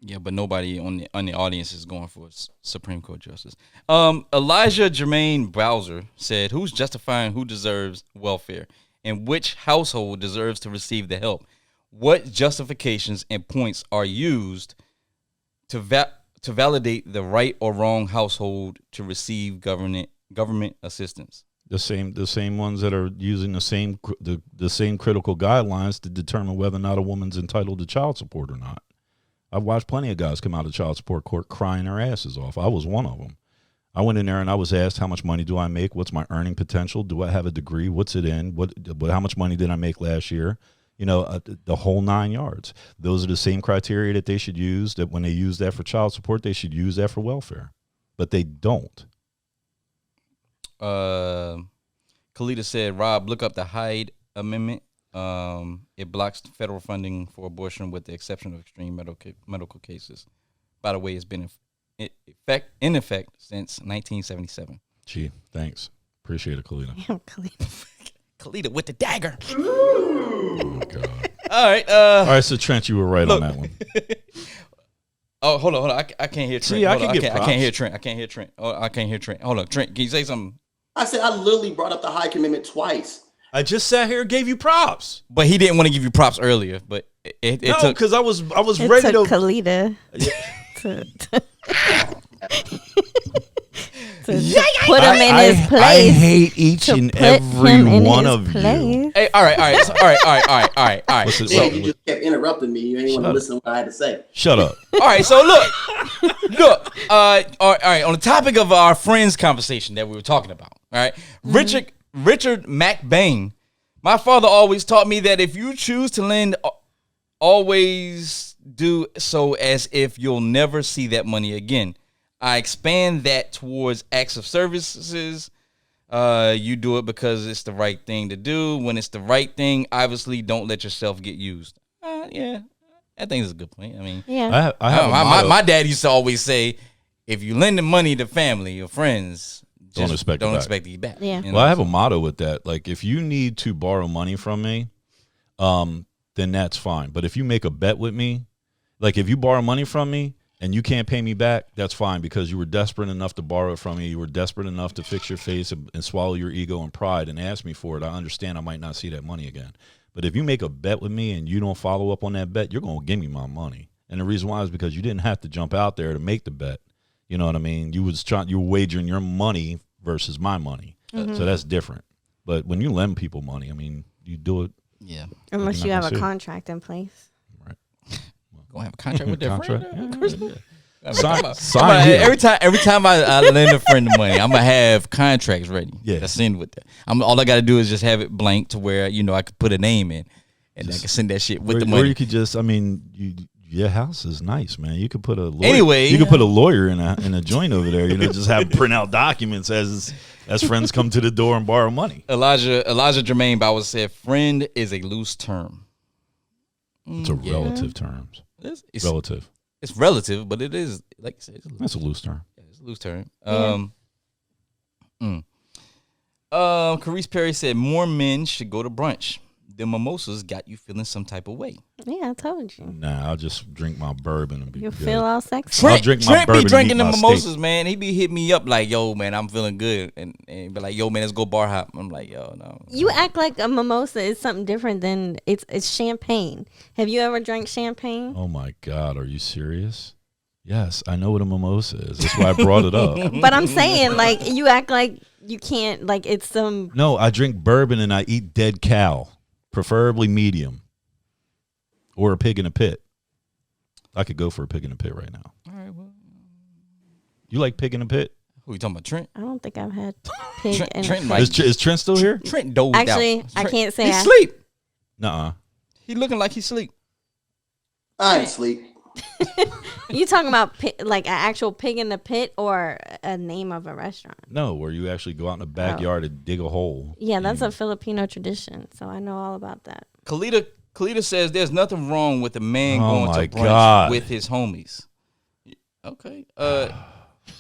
Yeah, but nobody on the audience is going for Supreme Court justice. Elijah Jermaine Bowser said, "Who's justifying who deserves welfare, and which household deserves to receive the help? What justifications and points are used to validate the right or wrong household to receive government assistance?" The same ones that are using the same critical guidelines to determine whether or not a woman's entitled to child support or not. I've watched plenty of guys come out of child support court crying their asses off. I was one of them. I went in there and I was asked, how much money do I make? What's my earning potential? Do I have a degree? What's it in? How much money did I make last year? You know, the whole 9 yards. Those are the same criteria that they should use, that when they use that for child support, they should use that for welfare. But they don't. Kalita said, Rob, look up the Hyde Amendment. It blocks federal funding for abortion with the exception of extreme medical cases. By the way, it's been in effect since 1977. Gee, thanks. Appreciate it, Kalita. Kalita with the dagger. Oh, God. All right. All right, so Trent, you were right on that one. Oh, hold on. I can't hear Trent. See, I can't hear Trent. Oh, I can't hear Trent. Hold on, Trent. Can you say something? I said I literally brought up the Hyde Amendment twice. I just sat here and gave you props. But he didn't want to give you props earlier. But it no, took, because I was it ready took to. Kalita to put him in his place. I hate each and every one of you. Hey, all right. Listen, So you just kept interrupting me. You ain't want to listen to what I had to say. Shut up. All right, so look. All right. On the topic of our friends conversation that we were talking about, all right, Richard McBain, my father always taught me that if you choose to lend, always do so as if you'll never see that money again. I expand that towards acts of services. You do it because it's the right thing to do. When it's the right thing, obviously don't let yourself get used. Yeah, I think it's a good point. I mean, yeah. I have my dad used to always say, if you lend the money to family or friends, don't expect to get back. Yeah. You know? Well, I have a motto with that. Like, if you need to borrow money from me, then that's fine. But if you make a bet with me, like if you borrow money from me and you can't pay me back, that's fine, because you were desperate enough to borrow it from me. You were desperate enough to fix your face and swallow your ego and pride and ask me for it. I understand I might not see that money again. But if you make a bet with me and you don't follow up on that bet, you're going to give me my money. And the reason why is because you didn't have to jump out there to make the bet. You know what I mean? You were wagering your money versus my money. Mm-hmm. So that's different. But when you lend people money, I mean, you do it. Yeah. Unless You're you not have a gonna contract in place. Right. Gonna have a contract with their friend. Sign here. Every time I lend a friend the money, I'm gonna have contracts ready. Yeah. To send with that. All I gotta do is just have it blank to where I could put a name in, and I can send that shit with the money. Or you could just, I mean, Your house is nice, man. You could put a lawyer, Anyway. you could put a lawyer in a joint over there. Just have print out documents as friends come to the door and borrow money. Elijah Jermaine Bowers said, "Friend is a loose term." It's a relative terms. It's Relative. It's relative, but it is like you said. That's a loose term. It's a loose term. Yeah. Carice Perry said, "More men should go to brunch. The mimosas got you feeling some type of way." Yeah, I told you. Nah, I'll just drink my bourbon and be You good. feel all sexy. I'll drink my Trent bourbon be and drinking eat the my mimosas, steak. man. He be hitting me up like, "Yo, man, I'm feeling good," and be like, "Yo, man, let's go bar hop." I'm like, "Yo, no." You act like a mimosa is something different than it's champagne. Have you ever drank champagne? Oh my God, are you serious? Yes, I know what a mimosa is. That's why I brought it up. But I'm saying, like, you act like you can't, like, it's some. No, I drink bourbon and I eat dead cow, preferably medium, or a pig in a pit. I could go for a pig in a pit right now. All right, well, You like pig in a pit? who you talking about, Trent? I don't think I've had pig in Trent a might- Is Trent still here? Trent dozed Actually, out. I Trent- can't say he I- sleep. Nuh-uh. He looking like he sleep. I ain't sleep. You talking about like an actual pig in the pit or a name of a restaurant? No, where you actually go out in the backyard and dig a hole. Yeah, that's a Filipino tradition, so I know all about that. Kalita says there's nothing wrong with a man Oh going my to brunch God. with his homies. Okay.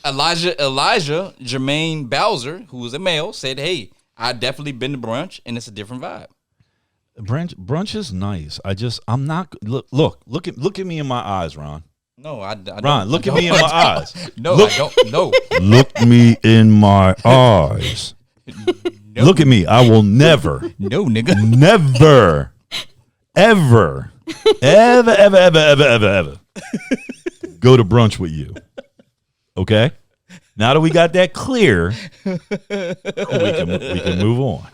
Elijah Jermaine Bowser, who is a male, said, "Hey, I definitely been to brunch and it's a different vibe." Brunch is nice. I'm not look at me in my eyes, Ron. No, I don't. Ron, look I at me in don't. my eyes. No, Look- I don't. No. Look me in my eyes. Look at me. I will never, No, nigga. never, ever, ever go to brunch with you. Okay? Now that we got that clear, we can move on.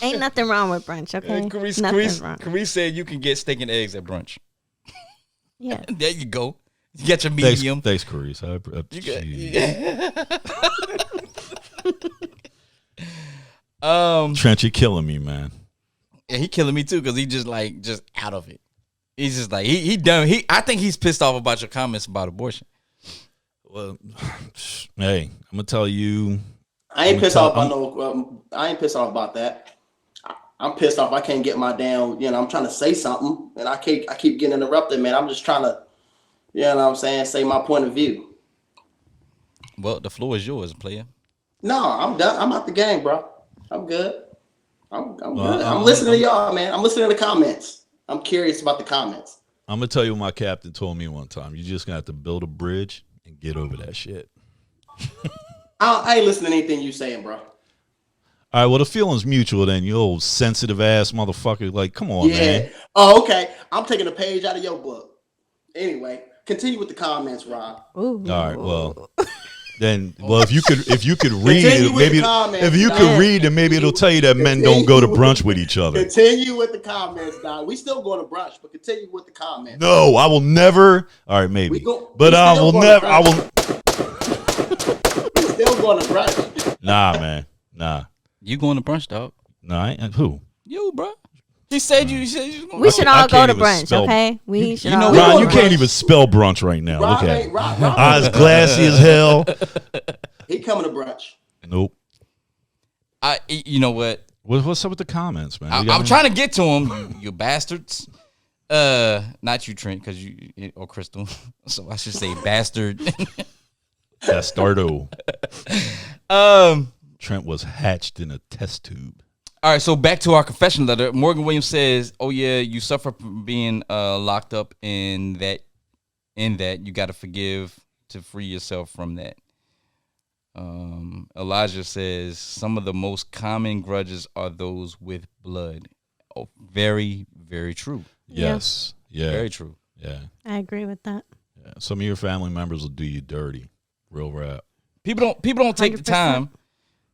Ain't nothing wrong with brunch, okay? Nothing wrong. Carice said you can get steak and eggs at brunch. Yeah. There you go. You get your Thanks, medium. thanks, Carice. Trent, you're killing me, man. Yeah, he killing me too because he just out of it. He's just like he done. I think he's pissed off about your comments about abortion. Well, hey, I'm gonna tell you. I ain't pissed off about no. I ain't pissed off about that. I'm pissed off. I can't get my damn. I'm trying to say something, and I keep getting interrupted, man. I'm just trying to, what I'm saying, say my point of view. Well, the floor is yours, player. No, I'm done. I'm out the game, bro. I'm good. I'm good. I'm listening to y'all, man. I'm listening to the comments. I'm curious about the comments. I'm gonna tell you what my captain told me one time. You just gonna have to build a bridge and get over that shit. I ain't listening to anything you saying, bro. All right, well, the feeling's mutual then, you old sensitive ass motherfucker. Like, come on, man. Oh, okay. I'm taking a page out of your book. Anyway, continue with the comments, Rob. Ooh. All right, well, then, if you could read, Continue it, with maybe the comments, if you Don. could read, then maybe it'll tell you that men don't go to brunch with each other. Continue with the comments, Don. We still going to brunch, but continue with the comments. No, I will never. All right, maybe, but I still will going to never. I brunch. will. We still going to brunch. Nah, man, nah. You going to brunch, dog? Nah, I ain't, who? You, bro. He said you said you was going. We should I all go can't to even brunch, spell- okay? We should you all know go what? Ron, to you brunch. can't even spell brunch right now. Rob Look at ain't it. Rob. Eyes glassy as hell. He coming to brunch. Nope. You know what? What's up with the comments, man? I'm trying to get to him, you bastards. Not you, Trent, because you or Crystal. So I should say bastard. Bastardo. Trent was hatched in a test tube. All right, so back to our confession letter. Morgan Williams says, "Oh yeah, you suffer from being locked up in that you got to forgive to free yourself from that." Elijah says, "Some of the most common grudges are those with blood." Oh, very, very true. Yes. Yeah. Very true. Yeah. I agree with that. Yeah. Some of your family members will do you dirty. Real rap. People don't take the 100%. time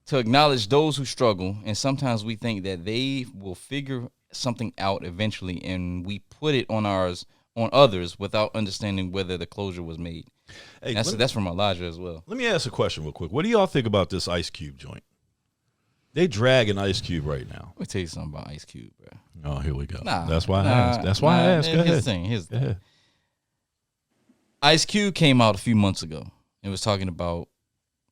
to acknowledge those who struggle, and sometimes we think that they will figure something out eventually, and we put it on others without understanding whether the closure was made. Hey, That's from Elijah as well. let me ask a question real quick. What do y'all think about this Ice Cube joint? They dragging Ice Cube right now. Let me tell you something about Ice Cube, bro. Oh, here we go. Nah, That's why I asked. That's why I asked. Go Here's the ahead. thing. Here's the Go thing. ahead. Ice Cube came out a few months ago and was talking about,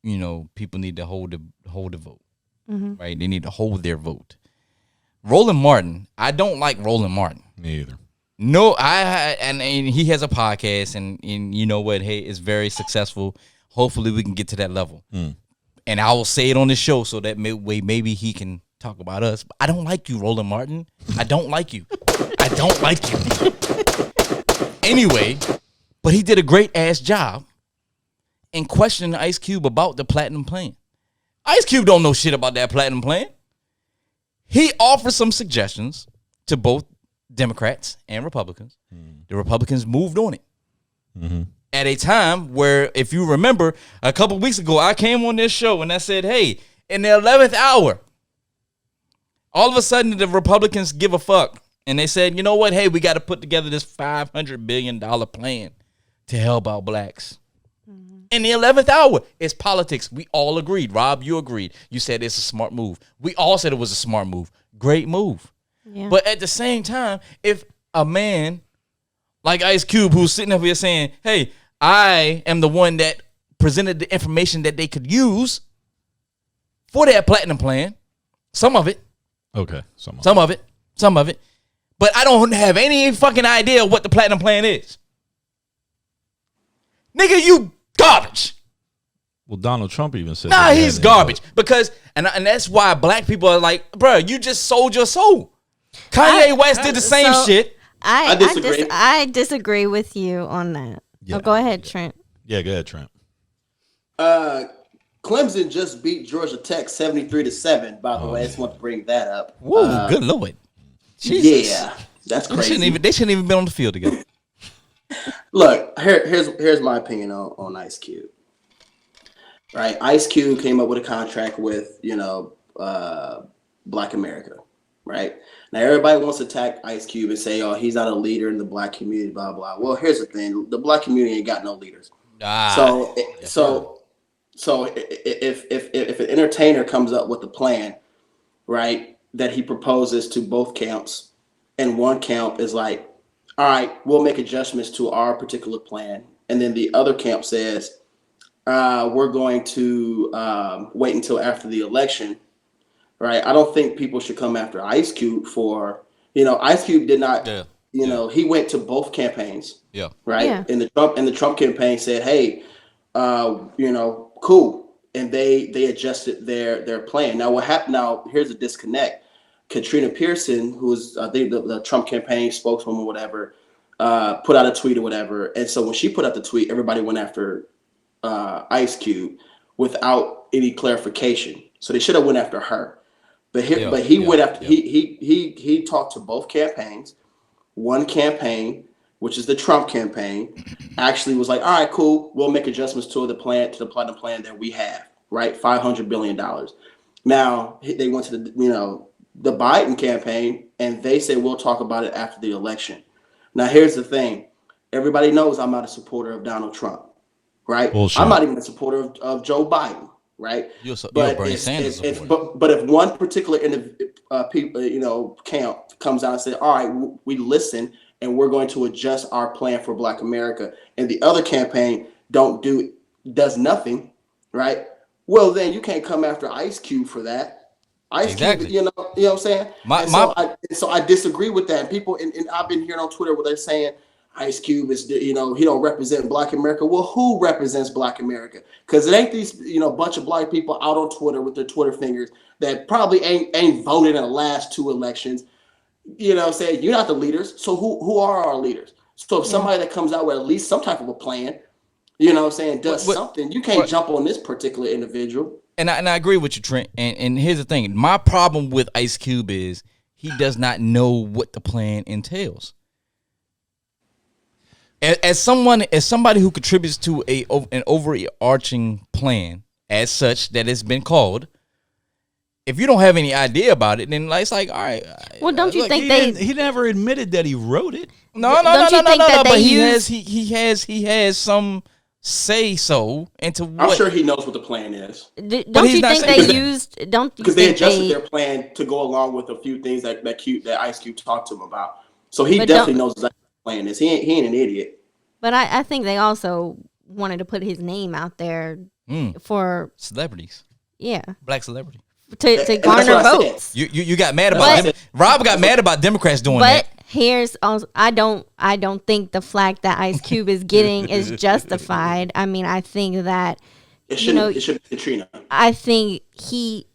people need to hold the vote, right? They need to hold their vote. Roland Martin, I don't like Roland Martin. Me either. No, and he has a podcast, and you know what? Hey, it's very successful. Hopefully, we can get to that level. And I will say it on the show so that maybe he can talk about us. But I don't like you, Roland Martin. I don't like you. I don't like you. Anyway, but he did a great ass job in questioning Ice Cube about the platinum plan. Ice Cube don't know shit about that platinum plan. He offered some suggestions to both Democrats and Republicans. The Republicans moved on it. At a time where, if you remember, a couple weeks ago, I came on this show and I said, hey, in the 11th hour, all of a sudden the Republicans give a fuck. And they said, you know what? Hey, we got to put together this $500 billion plan to help out blacks. In the 11th hour, it's politics. We all agreed. Rob, you agreed. You said it's a smart move. We all said it was a smart move. Great move. Yeah. But at the same time, if a man like Ice Cube, who's sitting up here saying, hey, I am the one that presented the information that they could use for that platinum plan, some of it, Okay. some of it, but I don't have any fucking idea what the platinum plan is. Nigga, you garbage. Well, Donald Trump even said. Nah, that he he's had garbage because, and that's why black people are like, bro, you just sold your soul. Kanye West did the same shit. I disagree. I disagree with you on that. Yeah. Go ahead, Trent. Yeah, go ahead, Trent. Clemson just beat Georgia Tech 73-7. By the way, I just want to bring that up. Whoa, good lord. Jesus. Yeah, that's They crazy. shouldn't even been on the field together. Look, here's my opinion on Ice Cube. Right, Ice Cube came up with a contract with Black America. Right now, everybody wants to attack Ice Cube and say, "Oh, he's not a leader in the black community." Blah blah. Well, here's the thing: the black community ain't got no leaders. So if an entertainer comes up with a plan, right, that he proposes to both camps, and one camp is like, all right, we'll make adjustments to our particular plan, and then the other camp says, we're going to wait until after the election, right? I don't think people should come after Ice Cube for, Ice Cube did not, he went to both campaigns, right? Yeah. And the Trump campaign said, hey, cool. And they adjusted their plan. Now what happened? Now here's a disconnect. Katrina Pearson, who's I think the Trump campaign spokeswoman or whatever, put out a tweet or whatever. And so when she put out the tweet, everybody went after Ice Cube without any clarification. So they should have went after her. But he went after he talked to both campaigns. One campaign, which is the Trump campaign, actually was like, all right, cool, we'll make adjustments to the platinum plan that we have, right? $500 billion. Now they went to the Biden campaign and they say we'll talk about it after the election. Now here's the thing. Everybody knows I'm not a supporter of Donald Trump, right? Bullshit. I'm not even a supporter of Joe Biden, right? You're a Bernie Sanders supporter. But if one particular camp comes out and say, all right, we listen and we're going to adjust our plan for Black America, and the other campaign does nothing, right? Well, then you can't come after Ice Cube for that. Ice Exactly. Cube, you know what I'm saying? So I disagree with that. And people, and I've been hearing on Twitter where they're saying Ice Cube is, he don't represent Black America. Well, who represents Black America? Because it ain't these, bunch of Black people out on Twitter with their Twitter fingers that probably ain't voted in the last two elections. Saying you're not the leaders. So who are our leaders? So if somebody that comes out with at least some type of a plan, does something, you can't jump on this particular individual. And I agree with you, Trent. And here's the thing. My problem with Ice Cube is he does not know what the plan entails. As somebody who contributes to an overarching plan as such that it's been called, if you don't have any idea about it, then it's like, all right. Well, don't you think he never admitted that he wrote it? No. Don't you think that But they he use- has some say so into what? I'm sure he knows what the plan is. Don't he's you not think saying they that. used? Don't you Because they think adjusted they? their plan to go along with a few things that Ice Cube talked to him about. So he But definitely don't- knows exactly what the plan is. He ain't an idiot. But I think they also wanted to put his name out there for Celebrities, yeah black celebrity. to that's garner what I said. votes. You got mad But- about Rob got mad about Democrats doing But that. here's also I don't think the flack that Ice Cube is getting is justified. I mean, I think that It you know, shouldn't be Katrina. I think he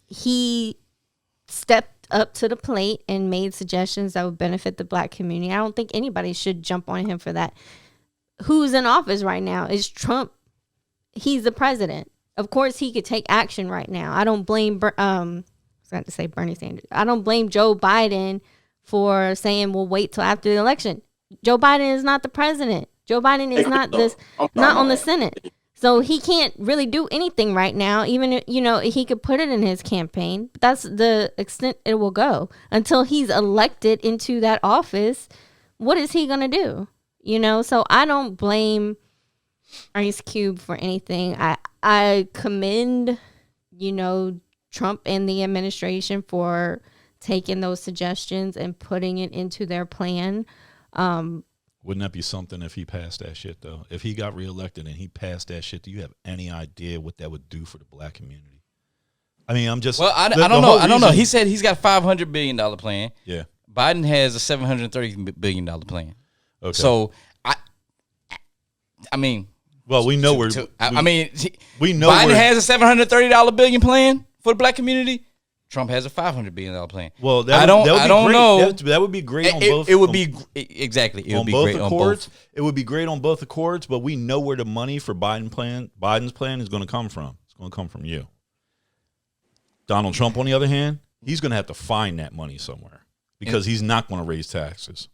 stepped up to the plate and made suggestions that would benefit the black community. I don't think anybody should jump on him for that. Who's in office right now is Trump. He's the president. Of course, he could take action right now. I don't blame I was going to say Bernie Sanders. I don't blame Joe Biden for saying we'll wait till after the election. Joe Biden is not the president. Joe Biden is not on the Senate. So he can't really do anything right now. Even, he could put it in his campaign. But that's the extent it will go. Until he's elected into that office, what is he going to do? So I don't blame Ice Cube for anything. I commend, Trump and the administration for taking those suggestions and putting it into their plan. Wouldn't that be something if he passed that shit, though? If he got reelected and he passed that shit, do you have any idea what that would do for the black community? I mean, I'm just... Well, I don't know. I don't know. He said he's got a $500 billion plan. Yeah. Biden has a $730 billion plan. Okay. So, I mean... Well, we know we're... we know Biden we're, has a $730 billion plan for the black community. Trump has a $500 billion plan. Well, I don't know. That would be great on both... It would be... Exactly. It would be great on both. It would be great on both accords, but we know where the money for Biden's plan is going to come from. It's going to come from you. Donald Trump, on the other hand, he's going to have to find that money somewhere because he's not going to raise taxes.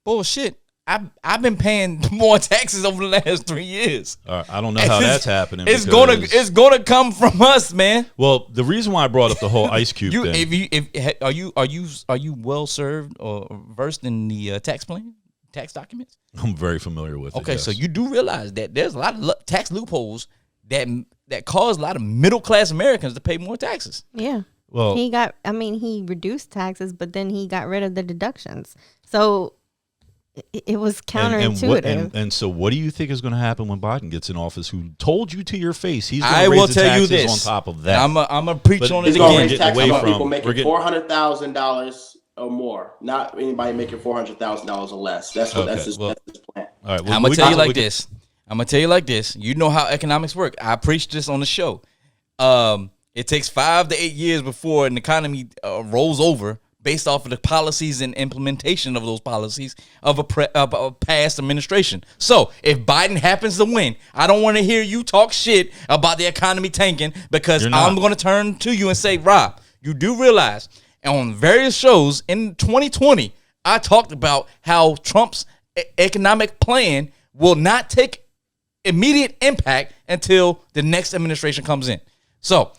Bullshit. I've been paying more taxes over the last 3 years. I don't know how that's happening. It's gonna come from us, man. Well, the reason why I brought up the whole Ice Cube thing. Are you well served or versed in the tax documents? I'm very familiar with it. Okay, yes. so you do realize that there's a lot of tax loopholes that cause a lot of middle class Americans to pay more taxes. Yeah. Well, he reduced taxes, but then he got rid of the deductions. So it was counterintuitive. And so what do you think is going to happen when Biden gets in office, who told you to your face he's going to raise the taxes on top of that? I'm going to preach on it He's going to again. raise taxes on people making $400,000 or more, not anybody making $400,000 or less. That's his plan. All right, I'm going to tell you like this. I'm going to tell you like this. You know how economics work. I preached this on the show. It takes 5 to 8 years before an economy rolls over based off of the policies and implementation of those policies of a past administration. So if Biden happens to win, I don't want to hear you talk shit about the economy tanking because I'm going to turn to you and say, Rob, you do realize on various shows in 2020, I talked about how Trump's economic plan will not take immediate impact until the next administration comes in. So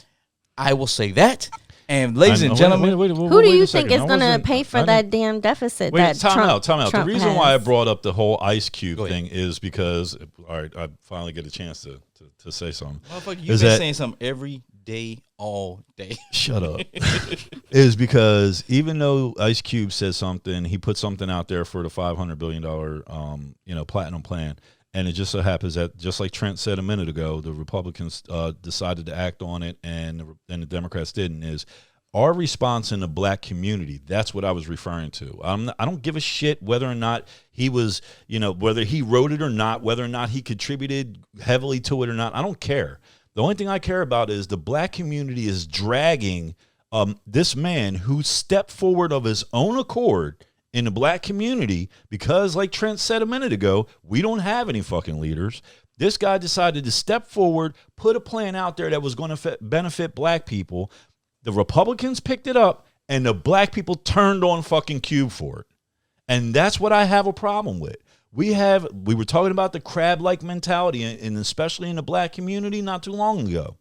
I will say that. And ladies and gentlemen, who do you think is going to pay for that damn deficit? Time out. The reason has. why I brought up the whole Ice Cube thing is because, all right, I finally get a chance to say something. Motherfucker, you've been saying something every day, all day. Shut up. Is because even though Ice Cube says something, he put something out there for the $500 billion, platinum plan. And it just so happens that, just like Trent said a minute ago, the Republicans decided to act on it, and the Democrats didn't. Is our response in the black community? That's what I was referring to. I don't give a shit whether or not he was, whether he wrote it or not, whether or not he contributed heavily to it or not. I don't care. The only thing I care about is the black community is dragging this man who stepped forward of his own accord in the black community, because like Trent said a minute ago, we don't have any fucking leaders. This guy decided to step forward, put a plan out there that was going to benefit black people. The Republicans picked it up, and the black people turned on fucking Cube for it. And that's what I have a problem with. We were talking about the crab-like mentality, and especially in the black community not too long ago.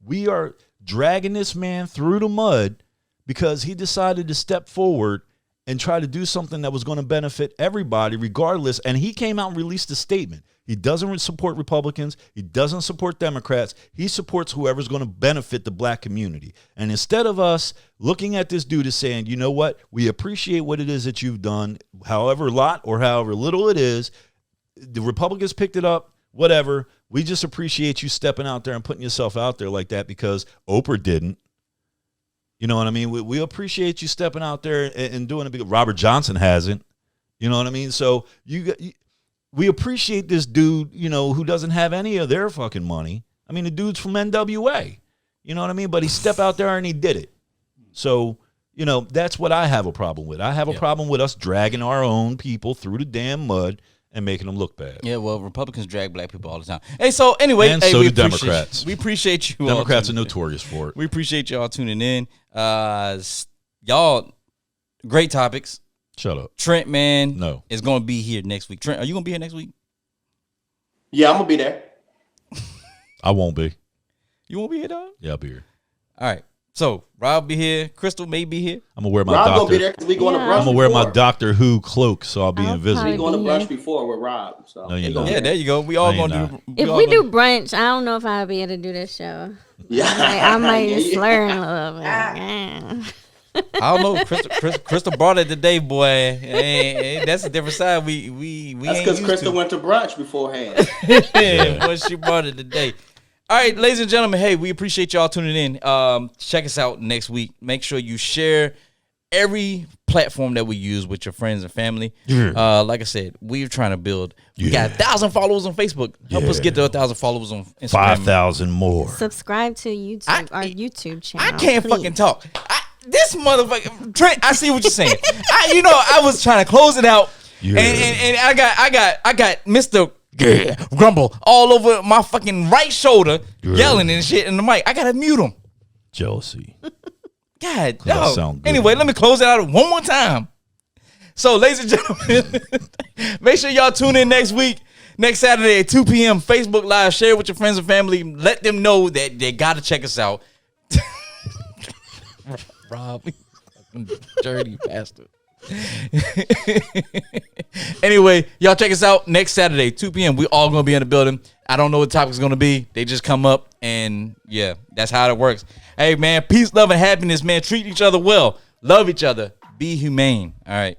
We are dragging this man through the mud because he decided to step forward and try to do something that was going to benefit everybody regardless. And he came out and released a statement. He doesn't support Republicans. He doesn't support Democrats. He supports whoever's going to benefit the black community. And instead of us looking at this dude as saying, you know what, we appreciate what it is that you've done, however lot or however little it is, the Republicans picked it up, whatever. We just appreciate you stepping out there and putting yourself out there like that because Oprah didn't. You know what I mean? We appreciate you stepping out there and doing it because Robert Johnson hasn't. You know what I mean? So we appreciate this dude, you know, who doesn't have any of their fucking money. I mean, the dude's from NWA. You know what I mean? But he stepped out there and he did it. So, you know, that's what I have a problem with. I have a problem with us dragging our own people through the damn mud and making them look bad. Yeah, well, Republicans drag black people all the time. Hey, so anyway, and so do Democrats. We appreciate you. Democrats are notorious for it. We appreciate y'all tuning in. Y'all, great topics. Shut up. Trent, man, No. is going to be here next week. Trent, are you going to be here next week? Yeah, I'm gonna be there. I won't be. You won't be here, dog? Yeah, I'll be here. All right. So Rob be here. Crystal may be here. I'm gonna wear my Rob gonna be doctor. there because we going to Yeah. brunch. I'm gonna wear my before. Doctor Who cloak, so I'll be I'll invisible. We going to be brunch here. before with Rob. So No, you're they gonna not. Yeah, be there you go. We all No, going you're to do. If all we gonna- do brunch, I don't know if I'll be able to do this show. Yeah. I might Yeah, be yeah. slurring a little bit. Yeah. I don't know. Crystal brought it today, boy. That's a different side. We That's ain't because used Krista to. went to brunch beforehand. Yeah, boy, she brought it today. All right, ladies and gentlemen. Hey, we appreciate y'all tuning in. Check us out next week. Make sure you share every platform that we use with your friends and family. Like I said, we're trying to build. We got 1,000 followers on Facebook. Help us get to 1,000 followers on Instagram. 5,000 more. Subscribe to YouTube, our YouTube channel. I can't please. fucking talk. This motherfucker, Trent. I see what you're saying. I was trying to close it out, Yeah. and I got Mr. Grumble all over my fucking right shoulder, yelling and shit in the mic. I gotta mute him. Jealousy. God, That dog. sound good. Anyway, let me close it out one more time. So, ladies and gentlemen, make sure y'all tune in next week, next Saturday at 2 p.m. Facebook Live. Share it with your friends and family. Let them know that they gotta check us out. Rob, you fucking dirty bastard. Anyway, y'all check us out next Saturday, 2 p.m. We all gonna be in the building. I don't know what the topic's gonna be. They just come up, and yeah, that's how it works. Hey, man, peace, love, and happiness, man. Treat each other well. Love each other. Be humane. All right.